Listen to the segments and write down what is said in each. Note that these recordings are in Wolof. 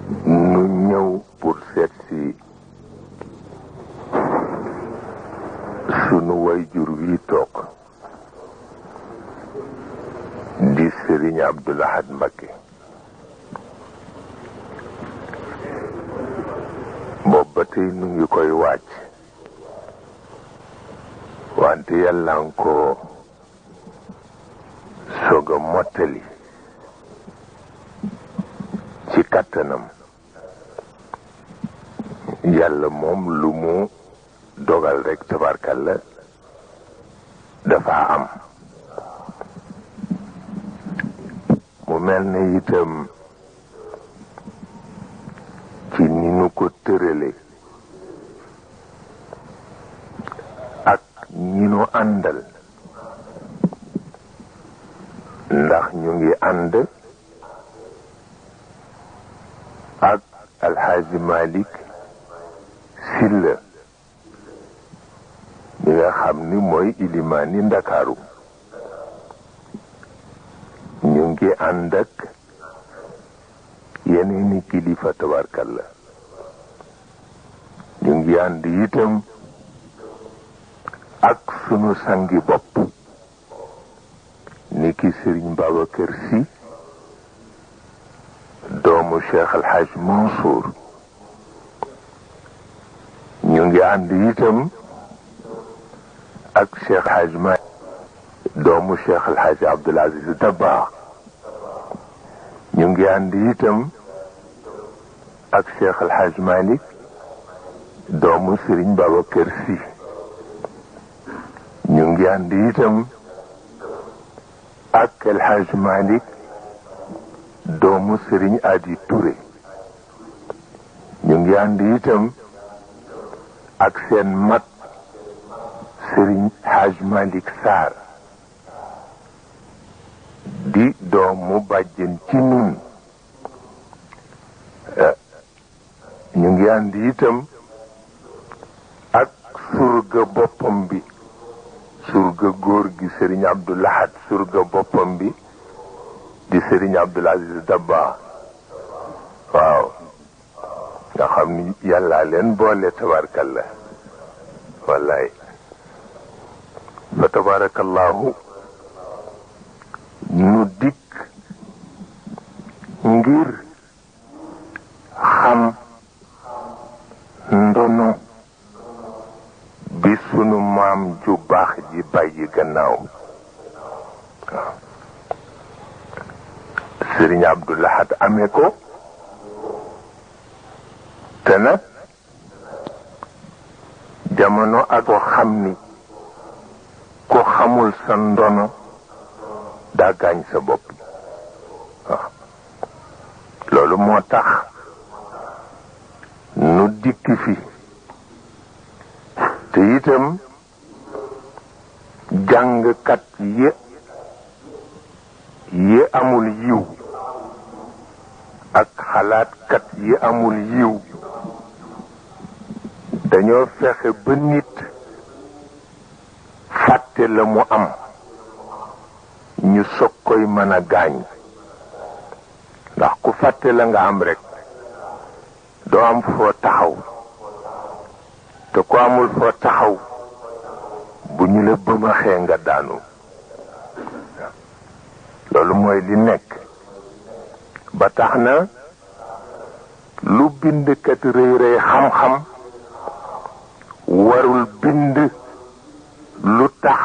nu ñëw pour seet si sunu wayjur wi toog di Serigne Abdoul Ahad Mbacké. boobu ba tey nu ngi koy wàcc wante yàlla nga ko soog a mottali ci kattanam. yàlla moom lu mu dogal rek tabarkalla dafa am. mu mel ne itam ci ni nu ko tërale ak ñi nu àndal, ndax ñu ngi ànd ak Alxaaji Malick Sylla mi nga xam ni mooy ilimaani Ndakaaru. ñu ngi ànd ak yeneeni kilifa tabarkalla. ñu ngi ànd itam ak sunu sangi bopp ni ki Serigne Babacar Sy doomu Cheikh El Hadj Mansour. ñu ngi ànd itam ak Cheikh Hadj Malick doomu Cheikh El Hadj Abdoul Aziz Dabakh. ñu ngi ànd itam ak Cheikh El Hadj Malick doomu Serigne Babacar Sy. ñu ngi ànd itam ak El Hadj Malick doomu Serigne Adi Touré. ñu ngi ànd itam ak seen mag Serigne Hadj Malick Sarr di doomu bàjjen ci nun. ñu ngi ànd itam ak surga boppam bi, surga góor gi Serigne Abdoul Ahad, surga boppam bi di Serigne Abdoul Aziz Dabakh. waaw nga xam ni yàlla leen boole tabarkalla. wallaay fa tabarakallahu nu dikk ngir xam ndono bi sunu maam ju baax ji bàyyi gannaaw. Serigne Abdoul Ahad amee ko te nag jamono ak ko xam ni ko xamul sa ndono daa gaañ sa bopp. waaw loolu moo tax nu dikk fi te itam jàngkat yi amul yiw ak xalaatkat yi amul yiw dañoo fexe ba nit fàtte la mu am ñu soog koy mën a gaañ. ndax ku fàtte la nga am rek doo am foo taxaw, te ku amul foo taxaw bu ñu la bëmaxee nga daanu. loolu mooy li nekk. ba tax na lu bindkat rëy rëy xam-xam warul bind lu tax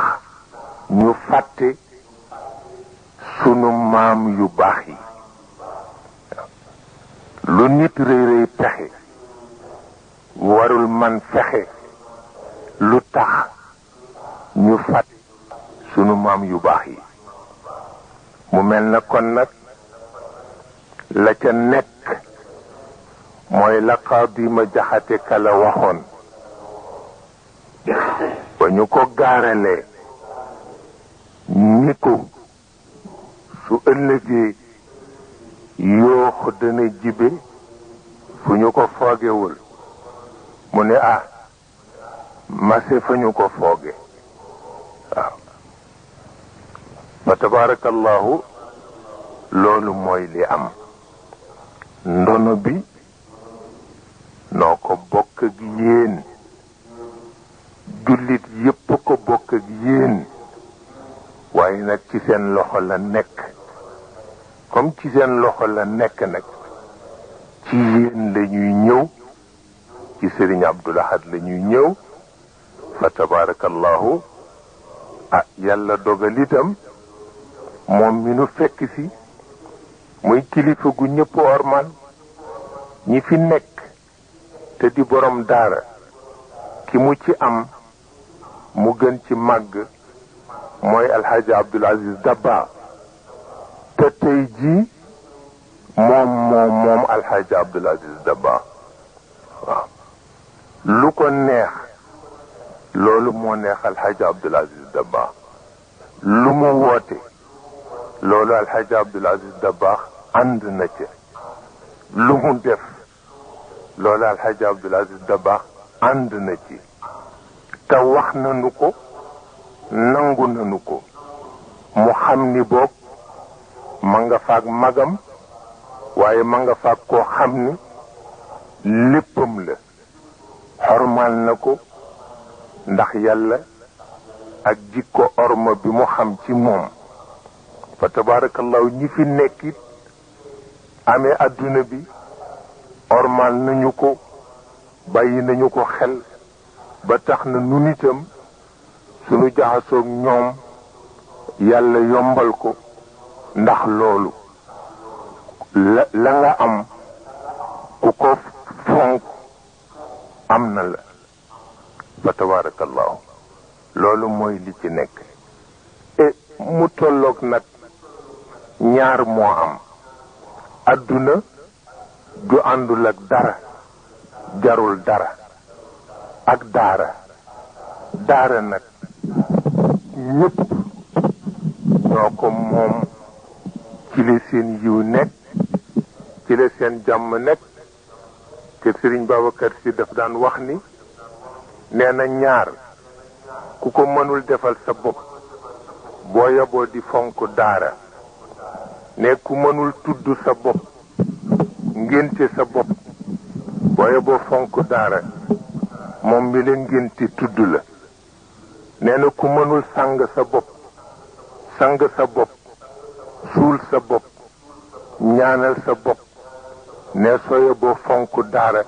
ñu fàtte sunu maam yu baax yi. lu nit rëy rëy pexe warul man fexe lu tax ñu fàtte sunu maam yu baax yi. mu mel na kon nag la ca nekk mooy la Qaadi ma Jaxate Kala waxoon ba ñu ko gaaralee ni ko su ëllëgee yooxu dana jibe fu ñu ko foogewul. mu ne mase fa ñu ko fooge. waaw fa tabarakallahu loolu mooy li am. ndono bi bokk ak yéen jullit yépp ko bokk ak yéen waaye nag ci seen loxo la nekk comme ci seen loxo la nekk nag ci yéen la ñuy ñëw ci Sëriñ Abdul Ahad la ñuy ñëw fa tabarakallahu yàlla dogal itam moom mi nu fekk si muy kilifa gu ñëpp ormal ñi fi nekk te di borom daara ki mu ci am mu gën ci màgg mooy alxaaji Abdul Aziz Dabakh te tey jii moom alxaaji Abdul Aziz Dabakh waaw lu ko neex loolu moo neex alxaaji Abdul Aziz Dabakh lu mu woote loolu alxaaji Abdul Aziz Dabakh ànd na ca lu mu def loolu alxaaji Abdul Aziz Dabakh ànd na ci te wax nanu ko nangu nanu ko mu xam ni boog ma nga faak magam waaye ma nga faak koo xam ni léppam la xormaal na ko ndax yàlla ak jikko orma bi mu xam ci moom fa tabarakallahu ñi fi nekkit amee adduna bi ormaal nañu ko bàyyi nañu ko xel ba tax na nun itam sunu jaxasoog ñoom yàlla yombal ko ndax loolu la nga am ku ko fonk am na la fa tabarakallahu loolu mooy li ci nekk mu tolloog nag ñaar moo am adduna du àndul ak dara jarul dara ak daara nag ñépp ñoo ko moom ci la seen yiw nekk ci la seen jàmm nekk te Sëriñ Babacar Si daf daan wax ni nee na ñaar ku ko mënul defal sa bopp boo yaboo di fonk daara ne ku mënul tudd sa bopp ngénte sa bopp boo yaboo fonk daara moom mi la ngénte tudd la nee na ku mënul sang sa bopp suul sa bopp ñaanal sa bopp ne soo yaboo fonk daara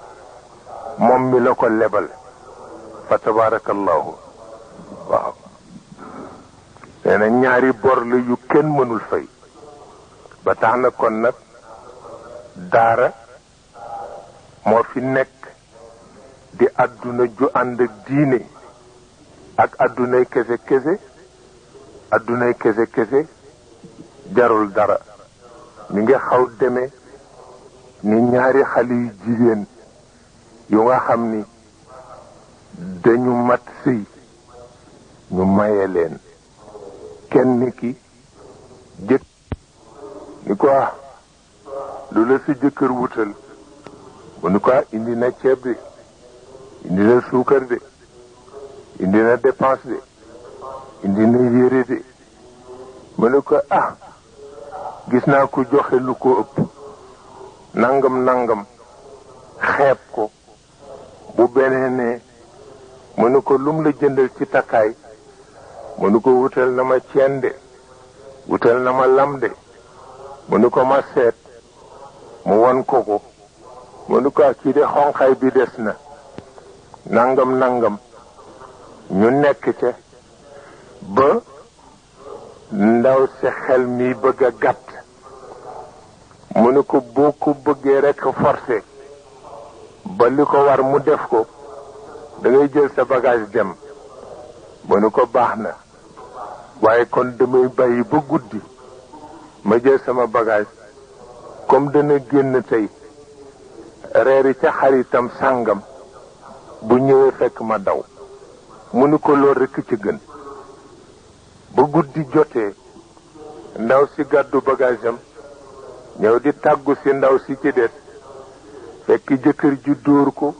moom mi la ko lebal fa tabarakallahu waaw nee na ñaari bor la yu kenn mënul fay ba tax na kon nag daara moo fi nekk di àdduna ju ànd ak diine ak àddunay kese jarul dara mi ngi xaw deme ni ñaari xale yu jigéen yu nga xam ni dañu mat sëy ñu maye leen kenn ki jëkk ni ko lu la sa jëkkër wutal mu ni ko indi na ceeb de indi na suukar de indi na dépense de indi na yére de mu ni ko gis naa ko joxe lu ko ëpp nangam xeeb ko bu beneenee mu ni ko lum la jëndal ci takkaay mu ni ko wutal na ma ceen de wutal na ma lam de mu ni ko ma seet mu won ko mu ni ko kii de xonqaay bi des na nangam ñu nekk ca ba ndaw si xel mi bëgg a gàtt mu ni ko boo ko bëggee rekk forcé ba li ko war mu def ko da ngay jël sa bagage dem mu ni ko baax na waaye kon damay bàyyi ba guddi ma jël sama bagage comme dana génn tey reeri ca xaritam sàngam bu ñëwee fekk ma daw mu ni ko loolu rekk ci gën ba guddi jotee ndaw si gàddu bagage am ñëw di tàggu si ndaw si ci des fekk jëkkër ji dóor ko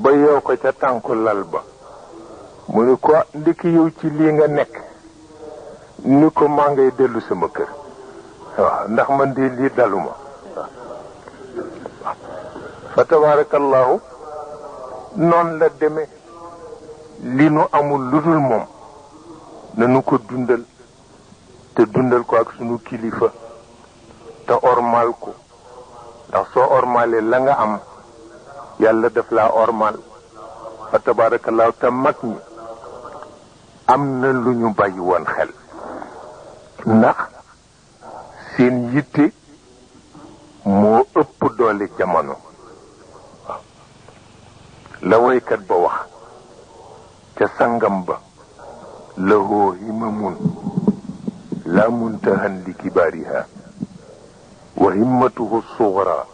ba yeew ko ca tànku lal ba mu ni ko ndiki yow ci lii nga nekk ni ko maa ngay dellu sama kër waaw ndax man di lii daluma fa tabarakallahu noon la demee li nu amul lu dul moom nanu ko dundal te dundal ko ak sunu kilifa te ormal ko ndax soo ormalee la nga am yàlla def laa ormal fa tabaarakallaahu te mag ñi am na lu ñu bàyyi woon xel ndax seen yitte moo ëpp doole jamono la woykat ba wax ca sangam ba lahu himamun la muntahan li kibaariha wa himmatuhu sugra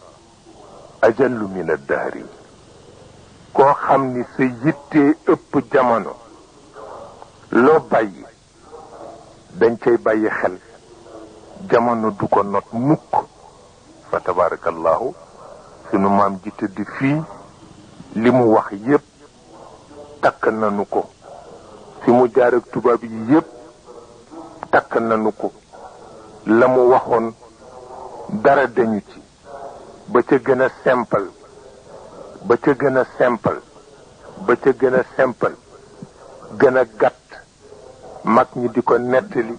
ajallu min addahri koo xam ni sa yittee ëpp jamono loo bàyyi dañ cay bàyyi xel jamono du ko not mukk fa tabarakallahu sunu maam ji tëdd fii li mu wax yépp takk nanu ko fi mu jaar ak tubaab yi yépp takk nanu ko la mu waxoon dara dañu ci ba ca gën a simple ba ca gën a simple ba ca gën a simple gën a gàtt mag ñi di ko nettali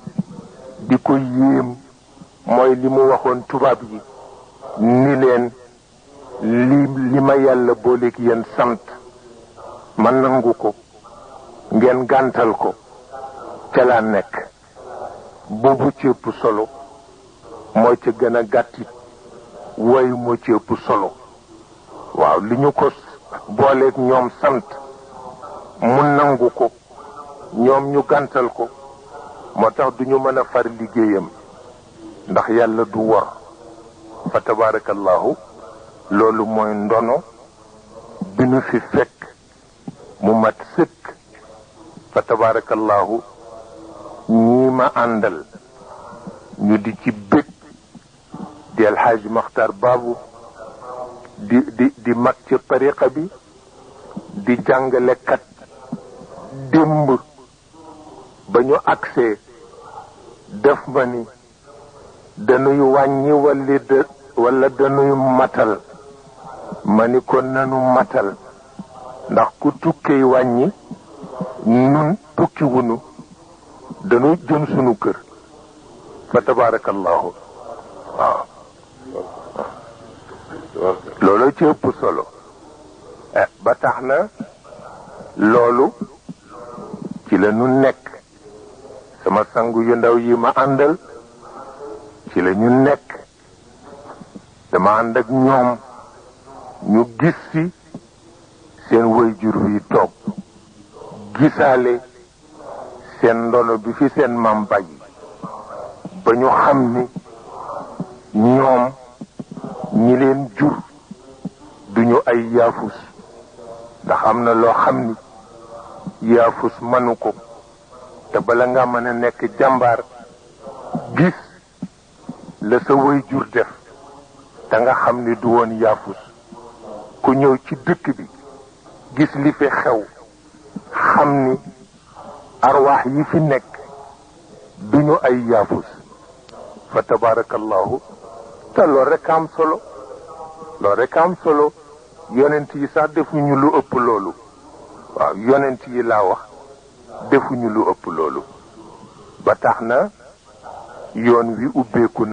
di ko yéem mooy li mu waxoon tubaab yi ni leen li ma yàlla booleeg yéen sant ma nangu ko ngeen gàntal ko ca laa nekk boobu ci ëpp solo moo ca gën a gàttit waayu moo ci ëpp solo waaw li ñu ko booleeg ñoom sant mu nangu ko ñoom ñu gàntal ko moo tax duñu mën a far liggéeyam ndax yàlla du wor fa tabarakallahu loolu mooy ndono bi nu fi fekk mu mat sëkk fa tabarakallahu ñii ma àndal ñu di ci bëgg di alxaaji maxtar baabu di mag ci tariqa bi di jàngalekat démb ba ñu agsee def ma ni dañuy wàññi wala dañuy matal ma ni ko nanu matal ndax ku tukkee wàññi nun tukki wunu dañuy jëm sunu kër fa tabarakallahu waaw loolu ci ëpp solo ba tax na loolu ci la ñu nekk sama sangu yu ndaw yi ma àndal ci la ñu nekk dama ànd ak ñoom ñu gis ci seen waajur wi toog gisaale seen ndono bi fi seen maam bàyyi ba ñu xam ni ñoom ñi leen jur duñu ay yaafus ndax am na loo xam ni yaafus manu ko te bala nga mën a nekk jàmbaar gis la sa waajur def te nga xam ni du woon yaafus ku ñëw ci dëkk bi gis li fi xew xam ni arwaax yi fi nekk duñu ay yaafus fa tabarakallahu te loolu rek am solo loolu rek am solo yonent yi sax defuñu lu ëpp loolu waaw yonent yi laa wax defuñu lu ëpp loolu ba tax na yoon wi ubbeeku